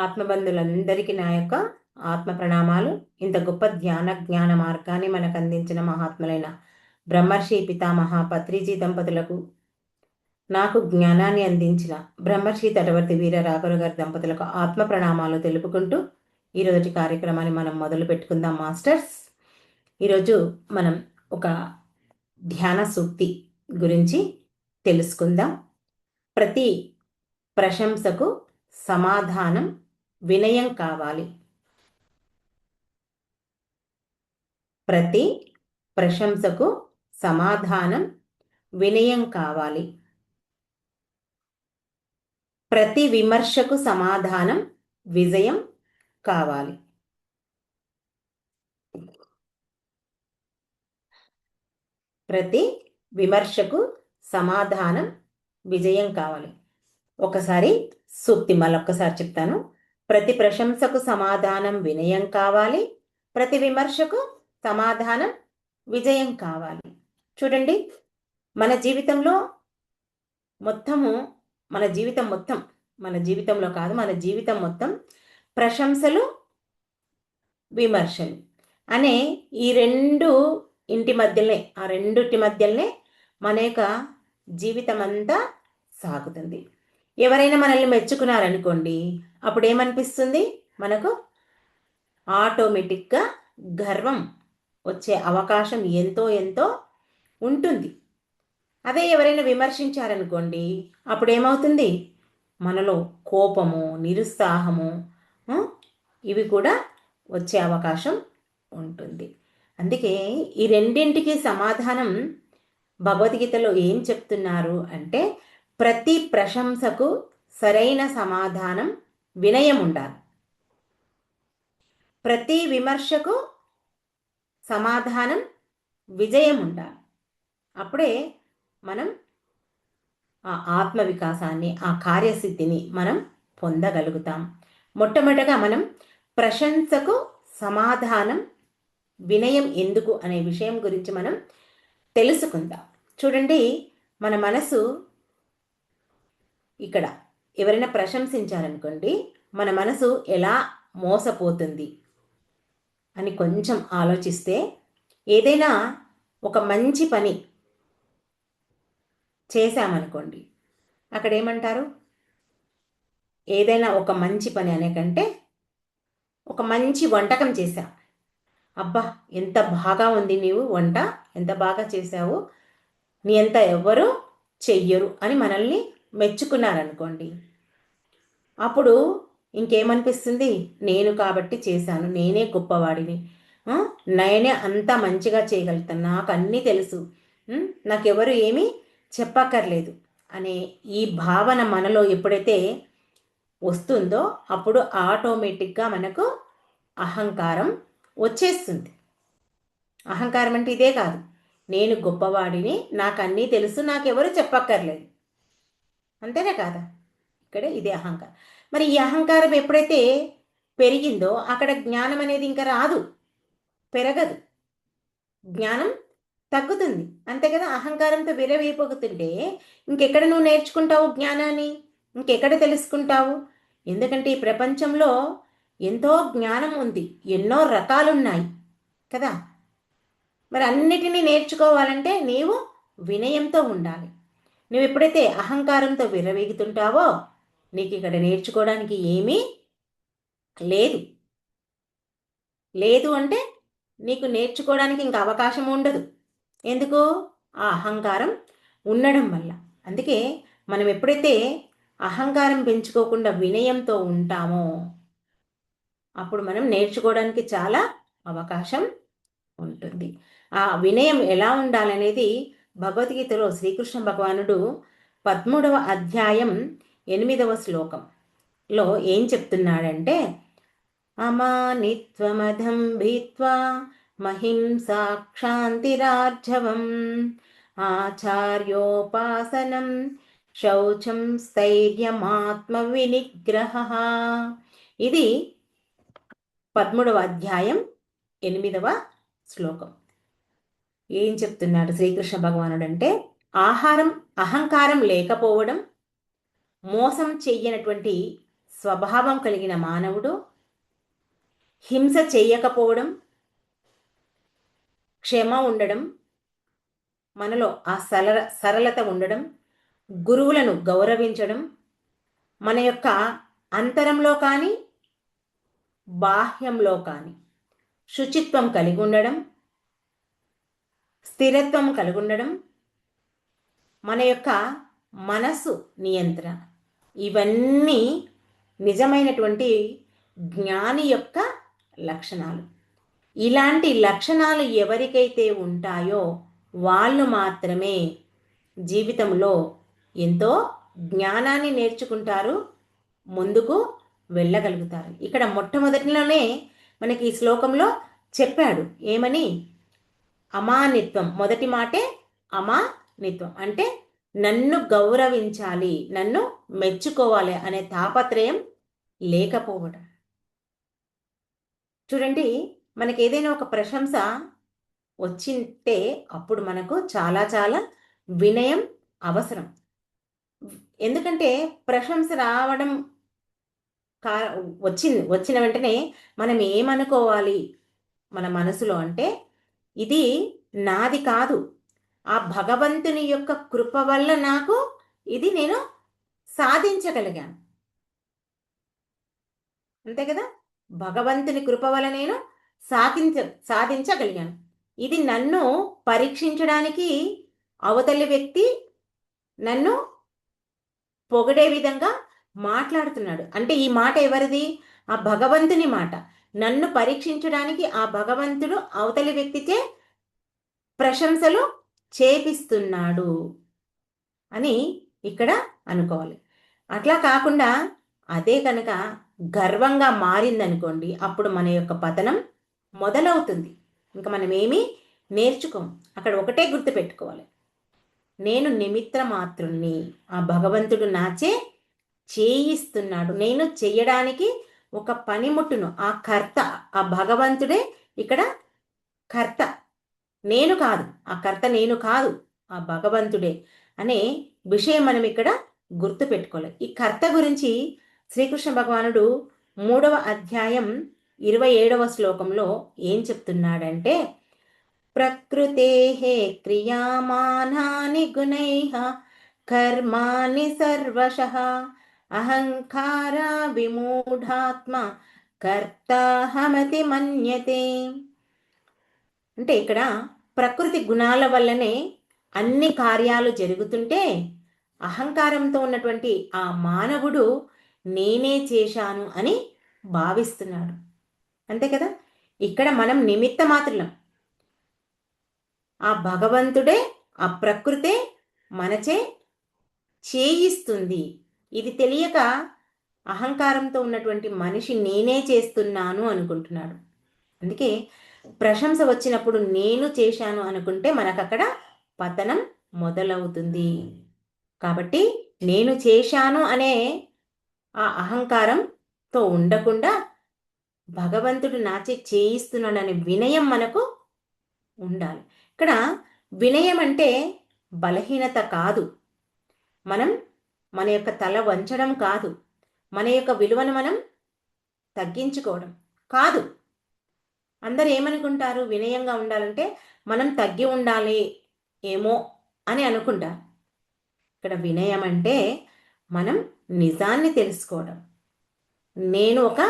ఆత్మబంధులందరికీ నా యొక్క ఆత్మ ప్రణామాలు. ఇంత గొప్ప జ్ఞాన మార్గాన్ని మనకు అందించిన మహాత్ములైన బ్రహ్మర్షి పితామహ పత్రిజీ దంపతులకు, నాకు జ్ఞానాన్ని అందించిన బ్రహ్మర్షి తటవర్తి వీర రాఘవ గారి దంపతులకు ఆత్మ ప్రణామాలు తెలుపుకుంటూ ఈరోజు కార్యక్రమాన్ని మనం మొదలు పెట్టుకుందాం మాస్టర్స్. ఈరోజు మనం ఒక ధ్యాన సూక్తి గురించి తెలుసుకుందాం. ప్రతి ప్రశంసకు సమాధానం వినయం కావాలి. ప్రతి ప్రశంసకు సమాధానం వినయం కావాలి. ప్రతి విమర్శకు సమాధానం విజయం కావాలి. ప్రతి విమర్శకు సమాధానం విజయం కావాలి. ఒకసారి సూక్తి మళ్ళొక్కసారి చెప్తాను. ప్రతి ప్రశంసకు సమాధానం వినయం కావాలి. ప్రతి విమర్శకు సమాధానం విజయం కావాలి. చూడండి, మన జీవితంలో మన జీవితంలో కాదు, మన జీవితం మొత్తం ప్రశంసలు విమర్శలు అనే ఈ రెండుటి మధ్యలోనే మన యొక్క జీవితం అంతా సాగుతుంది. ఎవరైనా మనల్ని మెచ్చుకున్నారనుకోండి, అప్పుడు ఏమనిపిస్తుంది? మనకు ఆటోమేటిక్గా గర్వం వచ్చే అవకాశం ఎంతో ఉంటుంది. అదే ఎవరైనా విమర్శించారనుకోండి, అప్పుడు ఏమవుతుంది? మనలో కోపము, నిరుత్సాహము ఇవి కూడా వచ్చే అవకాశం ఉంటుంది. అందుకే ఈ రెండింటికి సమాధానం భగవద్గీతలో ఏం చెప్తున్నారు అంటే, ప్రతి ప్రశంసకు సరైన సమాధానం వినయం ఉండాలి. ప్రతి విమర్శకు సమాధానం విజయం ఉండాలి. అప్పుడే మనం ఆ ఆత్మ వికాసాన్ని, ఆ కార్యసిద్ధిని మనం పొందగలుగుతాం. మొట్టమొదటగా మనం ప్రశంసకు సమాధానం వినయం ఎందుకు అనే విషయం గురించి మనం తెలుసుకుందాం. చూడండి, మన మనసు ఇక్కడ ఎవరైనా ప్రశంసించారనుకోండి, మన మనసు ఎలా మోసపోతుంది అని కొంచెం ఆలోచిస్తే, ఏదైనా ఒక మంచి పని చేశామనుకోండి, అక్కడ ఏమంటారు? ఏదైనా ఒక మంచి పని అనే కంటే ఒక మంచి వంటకం చేశాం, అబ్బా ఎంత బాగా ఉంది, నీవు వంట ఎంత బాగా చేశావు, నీ అంత ఎవ్వరూ చెయ్యరు అని మనల్ని మెచ్చుకున్నారనుకోండి, అప్పుడు ఇంకేమనిపిస్తుంది? నేను కాబట్టి చేశాను, నేనే గొప్పవాడిని, నేనే అంతా మంచిగా చేయగలుగుతాను, నాకు అన్నీ తెలుసు, నాకెవరు ఏమీ చెప్పక్కర్లేదు అనే ఈ భావన మనలో ఎప్పుడైతే వస్తుందో, అప్పుడు ఆటోమేటిక్గా మనకు అహంకారం వచ్చేస్తుంది. అహంకారం అంటే ఇదే కాదు, నేను గొప్పవాడిని, నాకు అన్నీ తెలుసు, నాకెవరు చెప్పక్కర్లేదు, అంతేనే కాదా? ఇక్కడ ఇదే అహంకారం. మరి ఈ అహంకారం ఎప్పుడైతే పెరిగిందో అక్కడ జ్ఞానం అనేది ఇంకా రాదు, పెరగదు, జ్ఞానం తగ్గుతుంది, అంతే కదా? అహంకారంతో విరవైపోతుంటే ఇంకెక్కడ నువ్వు నేర్చుకుంటావు జ్ఞానాన్ని? ఇంకెక్కడ తెలుసుకుంటావు? ఎందుకంటే ఈ ప్రపంచంలో ఎంతో జ్ఞానం ఉంది, ఎన్నో రకాలున్నాయి కదా. మరి అన్నిటినీ నేర్చుకోవాలంటే నీవు వినయంతో ఉండాలి. నువ్వు ఎప్పుడైతే అహంకారంతో విర్రవీగుతుంటావో నీకు ఇక్కడ నేర్చుకోవడానికి ఏమీ లేదు. లేదు అంటే నీకు నేర్చుకోవడానికి ఇంకా అవకాశం ఉండదు. ఎందుకు? ఆ అహంకారం ఉండడం వల్ల. అందుకే మనం ఎప్పుడైతే అహంకారం పెంచుకోకుండా వినయంతో ఉంటామో అప్పుడు మనం నేర్చుకోవడానికి చాలా అవకాశం ఉంటుంది. ఆ వినయం ఎలా ఉండాలనేది భగవద్గీతలో శ్రీకృష్ణ భగవానుడు 13వ అధ్యాయం 8వ శ్లోకంలో ఏం చెప్తున్నాడంటే, అమానిత్వమధం భీత్వా మహింసా క్షాంతిరార్జవం ఆచార్యోపాసనం శౌచం స్థైర్యమాత్మ వినిగ్రహ. ఇది 13వ అధ్యాయం 8వ శ్లోకం. ఏం చెప్తున్నాడు శ్రీకృష్ణ భగవానుడు అంటే, అహంకారం లేకపోవడం, మోసం చెయ్యనటువంటి స్వభావం కలిగిన మానవుడు హింస చెయ్యకపోవడం, క్షమ ఉండడం, మనలో ఆ సరళత ఉండడం, గురువులను గౌరవించడం, మన యొక్క అంతరంలో కానీ బాహ్యంలో కానీ శుచిత్వం కలిగి ఉండడం, స్థిరత్వం కలిగి ఉండడం, మన యొక్క మనసు నియంత్రణ, ఇవన్నీ నిజమైనటువంటి జ్ఞాని యొక్క లక్షణాలు. ఇలాంటి లక్షణాలు ఎవరికైతే ఉంటాయో వాళ్ళు మాత్రమే జీవితంలో ఎంతో జ్ఞానాన్ని నేర్చుకుంటారు, ముందుకు వెళ్ళగలుగుతారు. ఇక్కడ మొట్టమొదటిలోనే మనకి ఈ శ్లోకంలో చెప్పాడు ఏమని? అమానిత్వం. మొదటి మాటే అమానిత్వం అంటే నన్ను గౌరవించాలి, నన్ను మెచ్చుకోవాలి అనే తాపత్రయం లేకపోవడం. చూడండి, మనకి ఏదైనా ఒక ప్రశంస వచ్చింటే అప్పుడు మనకు చాలా చాలా వినయం అవసరం. ఎందుకంటే ప్రశంస రావడం వచ్చిన వెంటనే మనం ఏమనుకోవాలి మన మనసులో అంటే, ఇది నాది కాదు, ఆ భగవంతుని యొక్క కృప వల్ల నాకు ఇది నేను సాధించగలిగాను. అంతే కదా? భగవంతుని కృప వల్ల నేను సాధించగలిగాను. ఇది నన్ను పరీక్షించడానికి అవతలి వ్యక్తి నన్ను పొగిడే విధంగా మాట్లాడుతున్నాడు. అంటే ఈ మాట ఎవరిది? ఆ భగవంతుని మాట. నన్ను పరీక్షించడానికి ఆ భగవంతుడు అవతలి వ్యక్తిచే ప్రశంసలు చేపిస్తున్నాడు అని ఇక్కడ అనుకోవాలి. అట్లా కాకుండా అదే కనుక గర్వంగా మారిందనుకోండి, అప్పుడు మన యొక్క పతనం మొదలవుతుంది. ఇంకా మనం ఏమీ నేర్చుకోం. అక్కడ ఒకటే గుర్తుపెట్టుకోవాలి, నేను నిమిత్త మాత్రుణ్ణి, ఆ భగవంతుడు నాచే చేయిస్తున్నాడు, నేను చెయ్యడానికి ఒక పనిముట్టును, ఆ కర్త ఆ భగవంతుడే ఇక్కడ కర్త, నేను కాదు, ఆ కర్త నేను కాదు, ఆ భగవంతుడే అనే విషయం మనం ఇక్కడ గుర్తు పెట్టుకోవాలి. ఈ కర్త గురించి శ్రీకృష్ణ భగవానుడు 3వ అధ్యాయం 27వ శ్లోకంలో ఏం చెప్తున్నాడంటే, ప్రకృతేః క్రియామానాని గుణైః కర్మాణి సర్వశః అహంకార విమూఢాత్మ కర్తాహమతి మన్యతే. అంటే ఇక్కడ ప్రకృతి గుణాల వల్లనే అన్ని కార్యాలు జరుగుతుంటే అహంకారంతో ఉన్నటువంటి ఆ మానవుడు నేనే చేశాను అని భావిస్తున్నాడు. అంతే కదా? ఇక్కడ మనం నిమిత్త మాత్రులం. ఆ భగవంతుడే, ఆ ప్రకృతే మనచే చేయిస్తుంది. ఇది తెలియక అహంకారంతో ఉన్నటువంటి మనిషి నేనే చేస్తున్నాను అనుకుంటున్నాడు. అందుకే ప్రశంస వచ్చినప్పుడు నేను చేశాను అనుకుంటే మనకు అక్కడ పతనం మొదలవుతుంది. కాబట్టి నేను చేశాను అనే ఆ అహంకారంతో ఉండకుండా భగవంతుడు నాచే చేయిస్తున్నాడనే వినయం మనకు ఉండాలి. ఇక్కడ వినయం అంటే బలహీనత కాదు, మనం మన యొక్క తల వంచడం కాదు, మన యొక్క విలువను మనం తగ్గించుకోవడం కాదు. అందరు ఏమనుకుంటారు? వినయంగా ఉండాలంటే మనం తగ్గి ఉండాలి ఏమో అని అనుకుంటారు. ఇక్కడ వినయం అంటే మనం నిజాన్ని తెలుసుకోవడం. నేను ఒక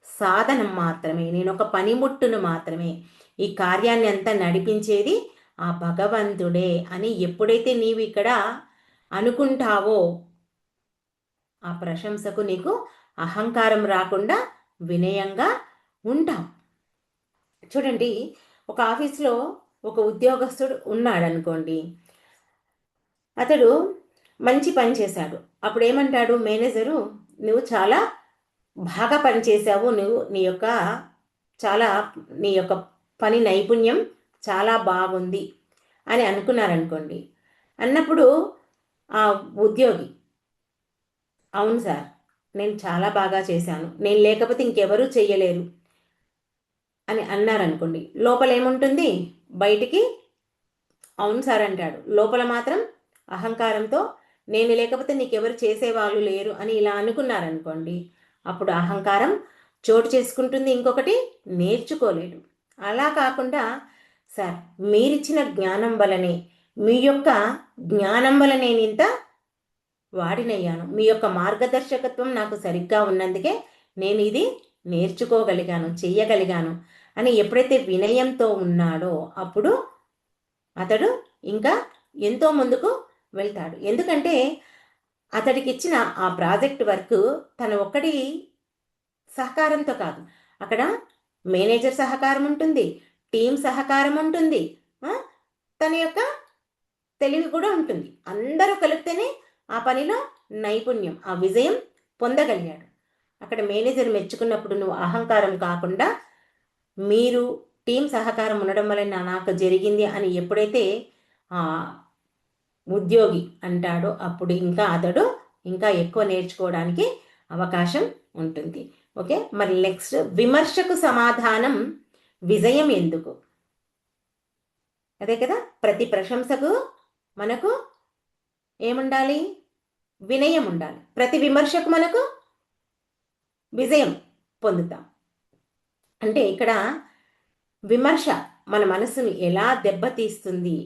సాధనం మాత్రమే, నేను ఒక పనిముట్టును మాత్రమే, ఈ కార్యాన్ని అంతా నడిపించేది ఆ భగవంతుడే అని ఎప్పుడైతే నీవు ఇక్కడ అనుకుంటావో ఆ ప్రశంసకు నీకు అహంకారం రాకుండా వినయంగా ఉంటాం. చూడండి, ఒక ఆఫీస్లో ఒక ఉద్యోగస్తుడు ఉన్నాడు అనుకోండి, అతడు మంచి పని చేశాడు. అప్పుడు ఏమంటాడు మేనేజరు, నువ్వు చాలా బాగా పనిచేసావు, నువ్వు నీ యొక్క పని నైపుణ్యం చాలా బాగుంది అని అనుకున్నారనుకోండి. అన్నప్పుడు ఆ ఉద్యోగి, అవును సార్, నేను చాలా బాగా చేశాను, నేను లేకపోతే ఇంకెవరూ చెయ్యలేరు అని అన్నారనుకోండి. లోపల ఏముంటుంది? బయటికి అవును సార్ అంటాడు, లోపల మాత్రం అహంకారంతో నేను లేకపోతే నీకెవరు చేసేవాళ్ళు లేరు అని ఇలా అనుకున్నారనుకోండి. అప్పుడు అహంకారం చోటు చేసుకుంటుంది, ఇంకొకటి నేర్చుకోలేడు. అలా కాకుండా సార్ మీరిచ్చిన జ్ఞానం వలనే, మీ యొక్క జ్ఞానం వల్ల నేను ఇంత వాడినయ్యాను, మీ యొక్క మార్గదర్శకత్వం నాకు సరిగ్గా ఉన్నందుకే నేను ఇది నేర్చుకోగలిగాను, చెయ్యగలిగాను అని ఎప్పుడైతే వినయంతో ఉన్నాడో అప్పుడు అతడు ఇంకా ఎంతో ముందుకు వెళ్తాడు. ఎందుకంటే అతడికి ఇచ్చిన ఆ ప్రాజెక్ట్ వర్క్ తన ఒక్కడి సహకారంతో కాదు, అక్కడ మేనేజర్ సహకారం ఉంటుంది, టీం సహకారం ఉంటుంది, తన యొక్క తెలివి కూడా ఉంటుంది. అందరూ కలిపితేనే ఆ పనిలో నైపుణ్యం, ఆ విజయం పొందగలిగాడు. అక్కడ మేనేజర్ మెచ్చుకున్నప్పుడు నువ్వు అహంకారం కాకుండా మీరు టీం సహకారం ఉండడం వల్ల నాకు జరిగింది అని ఎప్పుడైతే ఆ ఉద్యోగి అంటాడో అప్పుడు ఇంకా అతడు ఇంకా ఎక్కువ నేర్చుకోవడానికి అవకాశం ఉంటుంది. ఓకే, మరి నెక్స్ట్, విమర్శకు సమాధానం విజయం ఎందుకు? అదే కదా, ప్రతి ప్రశంసకు మనకు ఏముండాలి? వినయం ఉండాలి. ప్రతి విమర్శకు మనకు విజయం పొందుతాం. అంటే ఇక్కడ విమర్శ మన మనసును ఎలా దెబ్బతీస్తుంది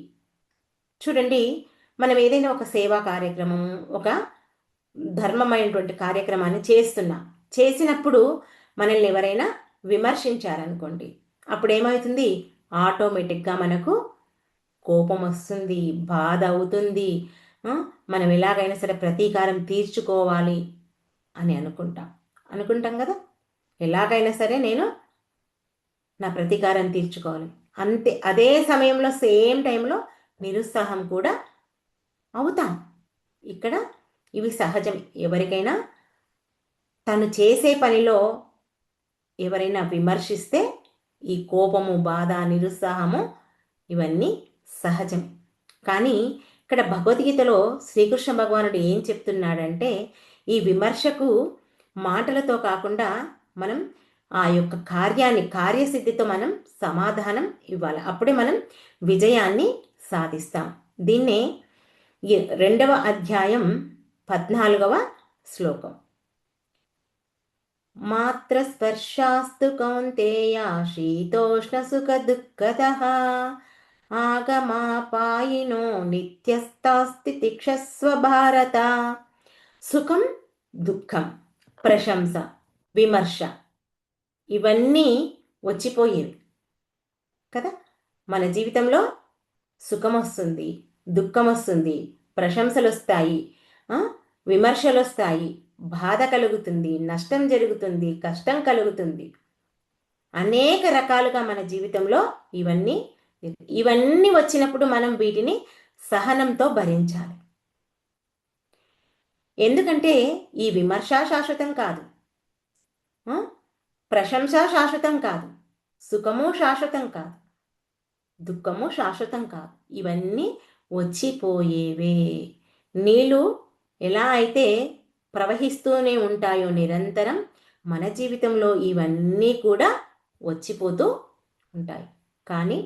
చూడండి. మనం ఏదైనా ఒక సేవా కార్యక్రమం, ఒక ధర్మమైనటువంటి కార్యక్రమాన్ని చేసినప్పుడు మనల్ని ఎవరైనా విమర్శించారనుకోండి, అప్పుడు ఏమవుతుంది? ఆటోమేటిక్గా మనకు కోపం వస్తుంది, బాధ అవుతుంది, మనం ఎలాగైనా సరే ప్రతీకారం తీర్చుకోవాలి అని అనుకుంటాం కదా. ఎలాగైనా సరే నేను నా ప్రతీకారం తీర్చుకోవాలి అంతే. అదే సమయంలో సేమ్ టైంలో నిరుత్సాహం కూడా అవుతాం. ఇక్కడ ఇవి సహజం. ఎవరికైనా తను చేసే పనిలో ఎవరైనా విమర్శిస్తే ఈ కోపము, బాధ, నిరుత్సాహము ఇవన్నీ సహజం. కానీ ఇక్కడ భగవద్గీతలో శ్రీకృష్ణ భగవానుడు ఏం చెప్తున్నాడంటే, ఈ విమర్శకు మాటలతో కాకుండా మనం ఆ యొక్క కార్యసిద్ధితో మనం సమాధానం ఇవ్వాలి. అప్పుడే మనం విజయాన్ని సాధిస్తాం. దీన్నే 2వ అధ్యాయం 14వ శ్లోకం. మాత్ర స్పర్శాస్తు కౌంతేయ శీతోష్ణ సుఖ దుఃఖదః ఆగమాపాయినో నిత్యస్తాస్తి తిక్షస్వ భారత. సుఖం, దుఃఖం, ప్రశంస, విమర్శ ఇవన్నీ వచ్చిపోయేవి కదా. మన జీవితంలో సుఖం వస్తుంది, దుఃఖం వస్తుంది, ప్రశంసలు వస్తాయి, విమర్శలు వస్తాయి, బాధ కలుగుతుంది, నష్టం జరుగుతుంది, కష్టం కలుగుతుంది. అనేక రకాలుగా మన జీవితంలో ఇవన్నీ వచ్చినప్పుడు మనం వీటిని సహనంతో భరించాలి. ఎందుకంటే ఈ విమర్శ శాశ్వతం కాదు, ప్రశంస శాశ్వతం కాదు, సుఖము శాశ్వతం కాదు, దుఃఖము శాశ్వతం కాదు. ఇవన్నీ వచ్చిపోయేవే. నీళ్ళు ఎలా అయితే ప్రవహిస్తూనే ఉంటాయో నిరంతరం, మన జీవితంలో ఇవన్నీ కూడా వచ్చిపోతూ ఉంటాయి. కానీ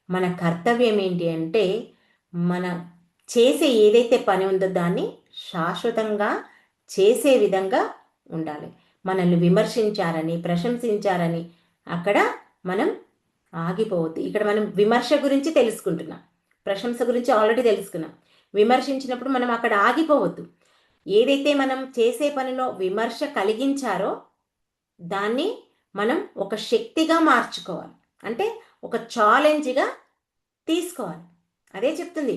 మన కర్తవ్యం ఏంటి అంటే, మన చేసే ఏదైతే పని ఉందో దాన్ని శాశ్వతంగా చేసే విధంగా ఉండాలి. మనల్ని విమర్శించారని, ప్రశంసించారని అక్కడ మనం ఆగిపోవద్దు. ఇక్కడ మనం విమర్శ గురించి తెలుసుకుంటున్నాం, ప్రశంస గురించి ఆల్రెడీ తెలుసుకున్నాం. విమర్శించినప్పుడు మనం అక్కడ ఆగిపోవద్దు. ఏదైతే మనం చేసే పనిలో విమర్శ కలిగించారో దాన్ని మనం ఒక శక్తిగా మార్చుకోవాలి, అంటే ఒక ఛాలెంజ్గా తీసుకోవాలి. అదే చెప్తుంది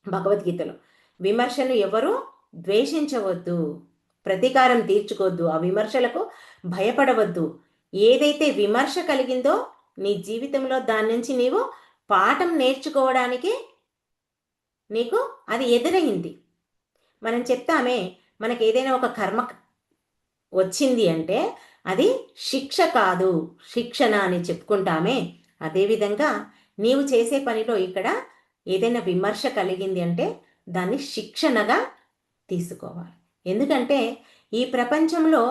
భగవద్గీతలో. విమర్శను ఎవరు ద్వేషించవద్దు, ప్రతీకారం తీర్చుకోవద్దు, ఆ విమర్శలకు భయపడవద్దు. ఏదైతే విమర్శ కలిగిందో నీ జీవితంలో దాని నుంచి నీవు పాఠం నేర్చుకోవడానికి నీకు అది ఎదురైంది. మనం చెప్తామే, మనకి ఏదైనా ఒక కర్మ వచ్చింది అంటే అది శిక్ష కాదు, శిక్షణ అని చెప్పుకుంటామే. అదేవిధంగా నీవు చేసే పనిలో ఇక్కడ ఏదైనా విమర్శ కలిగింది అంటే దాన్ని శిక్షణగా తీసుకోవాలి. ఎందుకంటే ఈ ప్రపంచంలో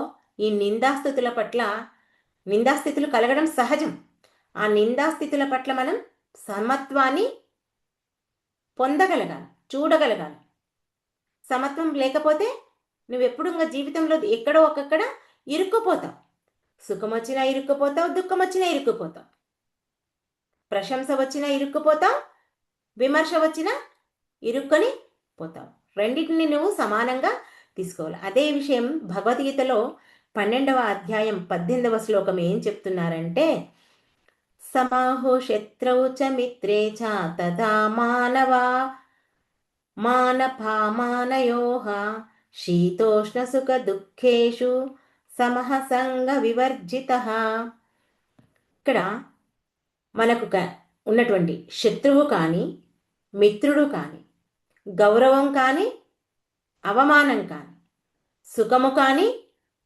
ఈ నిందాస్థితులు కలగడం సహజం. ఆ నిందాస్థితుల పట్ల మనం సమత్వాన్ని పొందగలగాలి, చూడగలగాలి. సమత్వం లేకపోతే నువ్వెప్పుడు ఇంకా జీవితంలో ఎక్కడో ఒక్కక్కడ ఇరుక్కుపోతావు. సుఖం వచ్చినా ఇరుక్కుపోతావు, దుఃఖం వచ్చినా ఇరుక్కుపోతావు. ప్రశంస వచ్చినా ఇరుక్కుపోతావు, విమర్శ వచ్చినా ఇరుక్కొని పోతావు. రెండింటిని నువ్వు సమానంగా తీసుకోవాలి. అదే విషయం భగవద్గీతలో 12వ అధ్యాయం 18వ శ్లోకం ఏం చెప్తున్నారంటే, సమాహో శత్రౌ చ మిత్రే చ తథా మానవా మానపామానయోః శీతోష్ణ సుఖ దుఃఖేషు సమః సంగ వివర్జితః. ఇక్కడ మనకు ఉన్నటువంటి శత్రువు కానీ, మిత్రుడు కానీ, గౌరవం కానీ, అవమానం కానీ, సుఖము కానీ,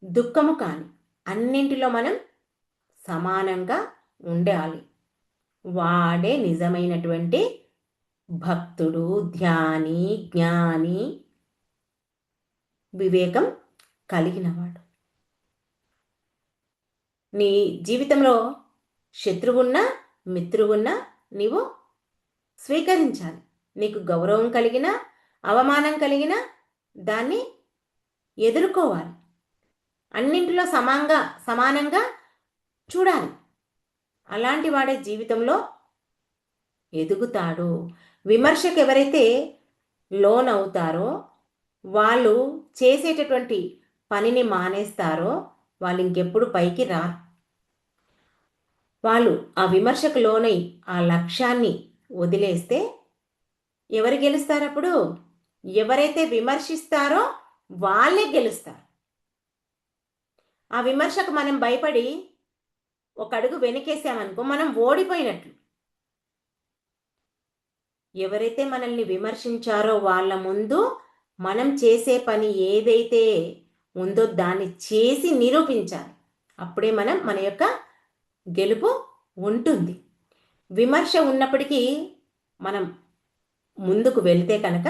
దుఃఖము కానీ అన్నింటిలో మనం సమానంగా ఉండాలి. వాడే నిజమైనటువంటి భక్తుడు, ధ్యాని, జ్ఞాని, వివేకం కలిగినవాడు. నీ జీవితంలో శత్రువున్నా మిత్రువున్నా నీవు స్వీకరించాలి. నీకు గౌరవం కలిగినా అవమానం కలిగినా దాన్ని ఎదుర్కోవాలి. అన్నింటిలో సమానంగా చూడాలి. అలాంటి వాడే జీవితంలో ఎదుగుతాడు. విమర్శకు ఎవరైతే లోనవుతారో, వాళ్ళు చేసేటటువంటి పనిని మానేస్తారో వాళ్ళు ఇంకెప్పుడు పైకి రారు. వాళ్ళు ఆ విమర్శకు లోనై ఆ లక్ష్యాన్ని వదిలేస్తే ఎవరు గెలుస్తారు? అప్పుడు ఎవరైతే విమర్శిస్తారో వాళ్ళే గెలుస్తారు. ఆ విమర్శకు మనం భయపడి ఒక అడుగు వెనకేసామనుకో మనం ఓడిపోయినట్లు. ఎవరైతే మనల్ని విమర్శించారో వాళ్ళ ముందు మనం చేసే పని ఏదైతే ఉందో దాన్ని చేసి నిరూపించాలి. అప్పుడే మన యొక్క గెలుపు ఉంటుంది. విమర్శ ఉన్నప్పటికీ మనం ముందుకు వెళ్తే కనుక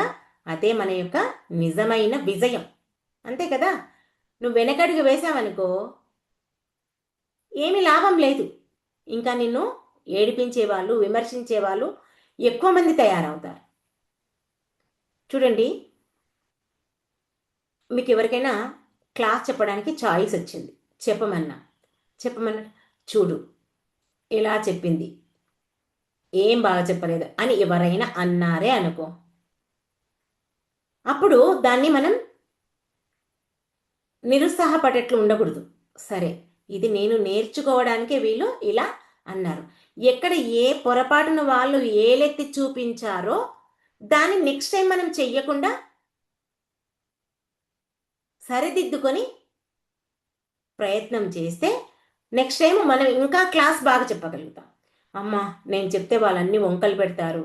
అదే మన యొక్క నిజమైన విజయం. అంతే కదా? నువ్వు వెనకడుగు వేసావనుకో ఏమీ లాభం లేదు. ఇంకా నిన్ను ఏడిపించేవాళ్ళు, విమర్శించేవాళ్ళు ఎక్కువ మంది తయారవుతారు. చూడండి, మీకు ఎవరికైనా క్లాస్ చెప్పడానికి చాయిస్ వచ్చింది, చెప్పమన్నా చూడు ఇలా చెప్పింది, ఏం బాగా చెప్పలేదు అని ఎవరైనా అన్నారే అనుకో, అప్పుడు దాన్ని మనం నిరుత్సాహపడేట్లు ఉండకూడదు. సరే, ఇది నేను నేర్చుకోవడానికే వీళ్ళు ఇలా అన్నారు. ఎక్కడ ఏ పొరపాటును వాళ్ళు ఏలెత్తి చూపించారో దాన్ని నెక్స్ట్ టైం మనం చెయ్యకుండా సరిదిద్దుకొని ప్రయత్నం చేస్తే నెక్స్ట్ టైం మనం ఇంకా క్లాస్ బాగా చెప్పగలుగుతాం. అమ్మా, నేను చెప్తే వాళ్ళన్నీ వంకలు పెడతారు,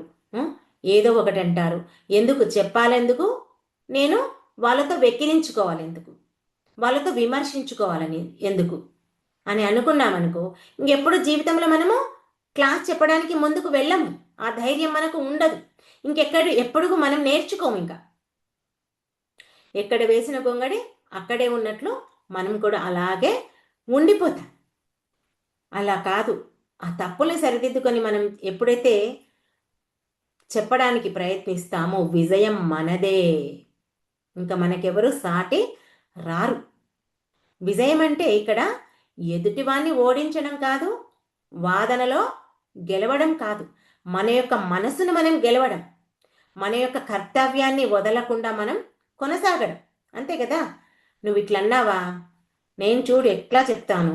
ఏదో ఒకటి అంటారు, ఎందుకు చెప్పాలెందుకు, నేను వాళ్ళతో వెక్కిరించుకోవాలి ఎందుకు, వాళ్ళతో విమర్శించుకోవాలని ఎందుకు అని అనుకున్నామనుకో ఇంకెప్పుడు జీవితంలో మనము క్లాస్ చెప్పడానికి ముందుకు వెళ్ళము. ఆ ధైర్యం మనకు ఉండదు. ఎప్పుడు మనం నేర్చుకోము. ఇంకా ఎక్కడ వేసిన గొంగడి అక్కడే ఉన్నట్లు మనం కూడా అలాగే ఉండిపోతాం. అలా కాదు, ఆ తప్పుల్ని సరిదిద్దుకొని మనం ఎప్పుడైతే చెప్పడానికి ప్రయత్నిస్తామో విజయం మనదే. ఇంకా మనకెవరు సాటి రారు. విజయం అంటే ఇక్కడ ఎదుటివాన్ని ఓడించడం కాదు, వాదనలో గెలవడం కాదు, మన యొక్క మనసును మనం గెలవడం, మన యొక్క కర్తవ్యాన్ని వదలకుండా మనం కొనసాగడం. అంతే కదా? నువ్వు ఇట్లన్నావా, నేను చూడు ఎట్లా చెప్తాను,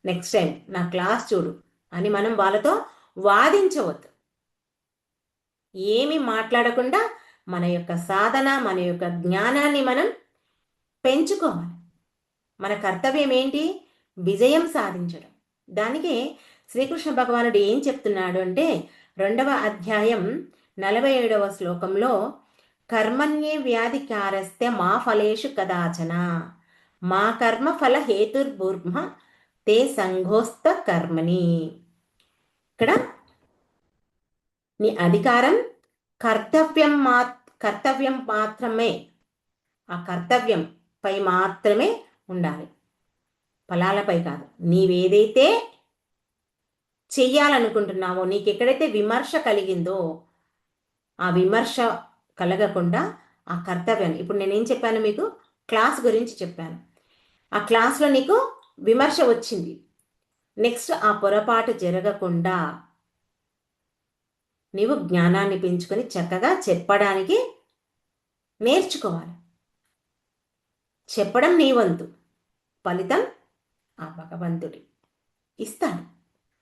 నెక్స్ట్ టైం నా క్లాస్ చూడు అని మనం వాళ్ళతో వాదించవద్దు. ఏమీ మాట్లాడకుండా మన యొక్క సాధన, మన యొక్క జ్ఞానాన్ని మనం పెంచుకోవాలి. మన కర్తవ్యం ఏంటి? విజయం సాధించడం. దానికి శ్రీకృష్ణ భగవానుడు ఏం చెప్తున్నాడు అంటే 2వ అధ్యాయం 47వ శ్లోకంలో, కర్మణ్యే వ్యాధికారస్య మా ఫలేషు కదాచన మా కర్మ ఫల హేతుర్భూర్మ తే సంఘోస్త కర్మని. ఇక్కడ నీ అధికారం కర్తవ్యం మాత్రమే, ఆ కర్తవ్యంపై మాత్రమే ఉండాలి, ఫలాలపై కాదు. నీవేదైతే చెయ్యాలనుకుంటున్నావో, నీకెక్కడైతే విమర్శ కలిగిందో ఆ విమర్శ కలగకుండా ఆ కర్తవ్యాన్ని, ఇప్పుడు నేనేం చెప్పాను మీకు, క్లాస్ గురించి చెప్పాను. ఆ క్లాస్లో నీకు విమర్శ వచ్చింది. నెక్స్ట్ ఆ పొరపాటు జరగకుండా నీవు జ్ఞానాన్ని పెంచుకొని చక్కగా చెప్పడానికి నేర్చుకోవాలి. చెప్పడం నీ వంతు, ఫలితం ఆ భగవంతుడి ఇస్తాడు.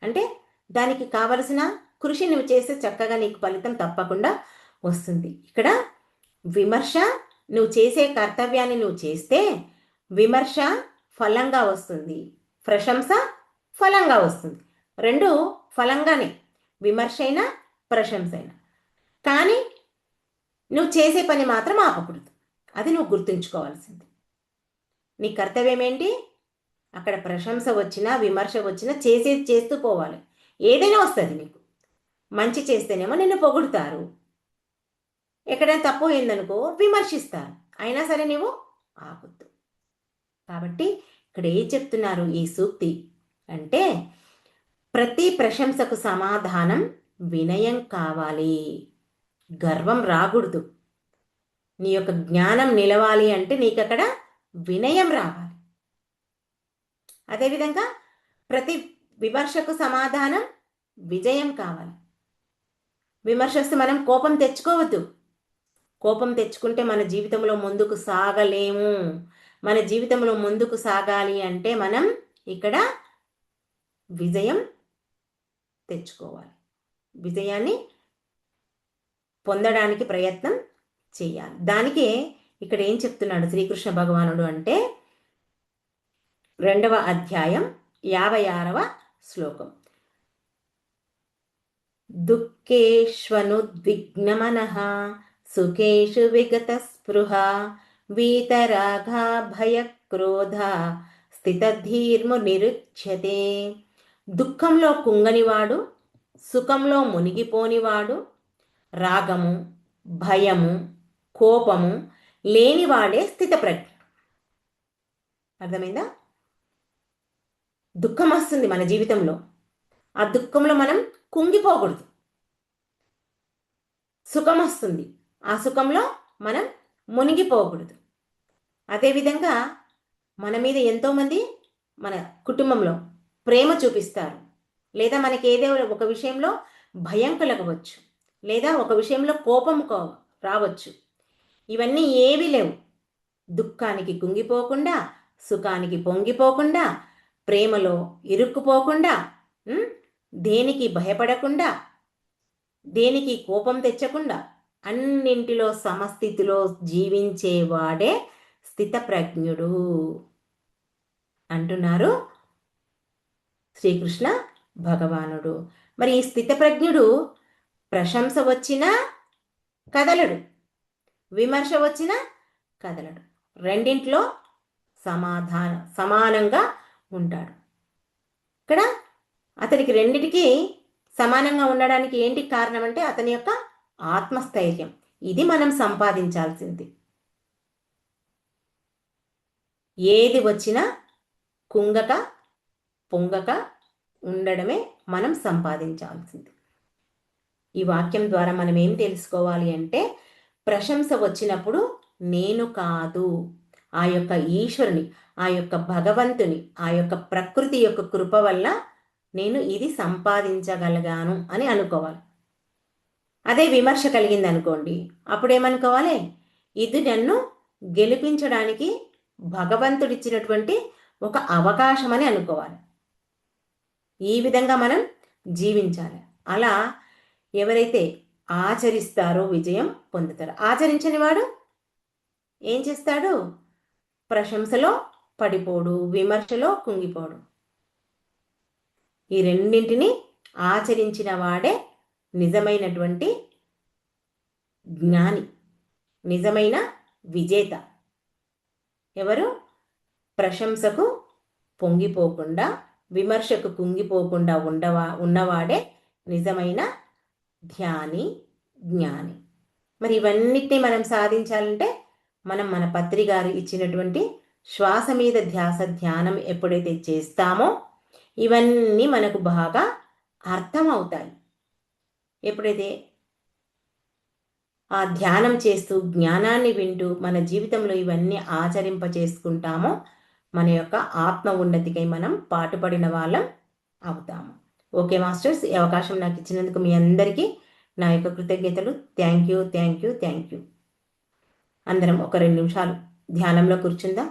అంటే దానికి కావలసిన కృషి నువ్వు చేస్తే చక్కగా నీకు ఫలితం తప్పకుండా వస్తుంది. ఇక్కడ విమర్శ, నువ్వు చేసే కర్తవ్యాన్ని నువ్వు చేస్తే విమర్శ ఫలంగా వస్తుంది, ప్రశంస ఫలంగా వస్తుంది. రెండు ఫలంగానే, విమర్శ అయినా ప్రశంస అయినా. కానీ నువ్వు చేసే పని మాత్రం ఆపకూడదు. అది నువ్వు గుర్తుంచుకోవాల్సింది. నీ కర్తవ్యం ఏంటి? అక్కడ ప్రశంస వచ్చినా విమర్శ వచ్చినా చేసేది చేస్తూ పోవాలి. ఏదైనా వస్తుంది నీకు. మంచి చేస్తేనేమో నిన్ను పొగుడుతారు, ఎక్కడైనా తప్పు అయిందనుకో విమర్శిస్తారు. అయినా సరే నువ్వు ఆపొద్దు. కాబట్టి ఇక్కడ ఏం చెప్తున్నారు ఈ సూక్తి అంటే, ప్రతి ప్రశంసకు సమాధానం వినయం కావాలి, గర్వం రాకూడదు. నీ యొక్క జ్ఞానం నిలవాలి అంటే నీకు అక్కడ వినయం రావాలి. అదేవిధంగా ప్రతి విమర్శకు సమాధానం విజయం కావాలి. విమర్శ వస్తే మనం కోపం తెచ్చుకోవద్దు. కోపం తెచ్చుకుంటే మన జీవితంలో ముందుకు సాగలేము. మన జీవితంలో ముందుకు సాగాలి అంటే మనం ఇక్కడ విజయం తెచ్చుకోవాలి. విజయాన్ని పొందడానికి ప్రయత్నం చేయాలి. దానికే ఇక్కడ ఏం చెప్తున్నాడు శ్రీకృష్ణ భగవానుడు అంటే 2వ అధ్యాయం 56వ శ్లోకం. దుఃఖేష్వనుద్విగ్నమనః సుఖేషు విగత స్పృహ వీతరాగా భయక్రోధ స్థితధీర్మునిరుచ్యతే. దుఃఖంలో కుంగనివాడు, సుఖంలో మునిగిపోనివాడు, రాగము భయము కోపము లేనివాడే స్థితప్రజ్ఞ. అర్థమైందా? దుఃఖం వస్తుంది మన జీవితంలో, ఆ దుఃఖంలో మనం కుంగిపోకూడదు. సుఖం వస్తుంది, ఆ సుఖంలో మనం మునిగిపోకూడదు. అదేవిధంగా మన మీద ఎంతోమంది మన కుటుంబంలో ప్రేమ చూపిస్తారు, లేదా మనకి ఏదో ఒక విషయంలో భయం కలగవచ్చు, లేదా ఒక విషయంలో కోపం రావచ్చు. ఇవన్నీ ఏవి లేవు. దుఃఖానికి కుంగిపోకుండా, సుఖానికి పొంగిపోకుండా, ప్రేమలో ఇరుక్కుపోకుండా, దేనికి భయపడకుండా, దేనికి కోపం తెచ్చకుండా, అన్నింటిలో సమస్థితిలో జీవించేవాడే స్థితప్రజ్ఞుడు అంటున్నారు శ్రీకృష్ణ భగవానుడు. మరి ఈ స్థితప్రజ్ఞుడు ప్రశంస వచ్చినా కదలడు, విమర్శ వచ్చినా కదలడు. రెండింట్లో సమానంగా ఉంటాడు. ఇక్కడ అతనికి రెండిటికి సమానంగా ఉండడానికి ఏంటి కారణం అంటే అతని యొక్క ఆత్మస్థైర్యం. ఇది మనం సంపాదించాల్సింది. ఏది వచ్చినా కుంగక పొంగక ఉండడమే మనం సంపాదించాల్సింది. ఈ వాక్యం ద్వారా మనం ఏం తెలుసుకోవాలి అంటే, ప్రశంస వచ్చినప్పుడు నేను కాదు, ఆ యొక్క ఈశ్వరుని, ఆ యొక్క భగవంతుని, ఆ యొక్క ప్రకృతి యొక్క కృప వల్ల నేను ఇది సంపాదించగలిగాను అని అనుకోవాలి. అదే విమర్శ కలిగింది అనుకోండి, అప్పుడేమనుకోవాలి? ఇది నన్ను గెలిపించడానికి భగవంతుడిచ్చినటువంటి ఒక అవకాశం అని అనుకోవాలి. ఈ విధంగా మనం జీవించాలి. అలా ఎవరైతే ఆచరిస్తారో విజయం పొందుతారు. ఆచరించని వాడు ఏం చేస్తాడు? ప్రశంసలో పడిపోడు, విమర్శలో కుంగిపోడు. ఈ రెండింటిని ఆచరించిన వాడే నిజమైనటువంటి జ్ఞాని, నిజమైన విజేత. ఎవరు? ప్రశంసకు పొంగిపోకుండా, విమర్శకు కుంగిపోకుండా ఉన్నవాడే నిజమైన ధ్యాని, జ్ఞాని. మరి ఇవన్నిటిని మనం సాధించాలంటే మనం మన పత్రి గారు ఇచ్చినటువంటి శ్వాస మీద ధ్యాస ధ్యానం ఎప్పుడైతే చేస్తామో ఇవన్నీ మనకు బాగా అర్థమవుతాయి. ఎప్పుడైతే ఆ ధ్యానం చేస్తూ జ్ఞానాన్ని వింటూ మన జీవితంలో ఇవన్నీ ఆచరింప చేసుకుంటామో మన యొక్క ఆత్మ ఉన్నతికై మనం పాటుపడిన వాళ్ళం అవుతాము. ఓకే మాస్టర్స్, ఈ అవకాశం నాకు ఇచ్చినందుకు మీ అందరికీ నా యొక్క కృతజ్ఞతలు. Thank you. అందరం ఒక 2 నిమిషాలు ధ్యానంలో కూర్చుందాం.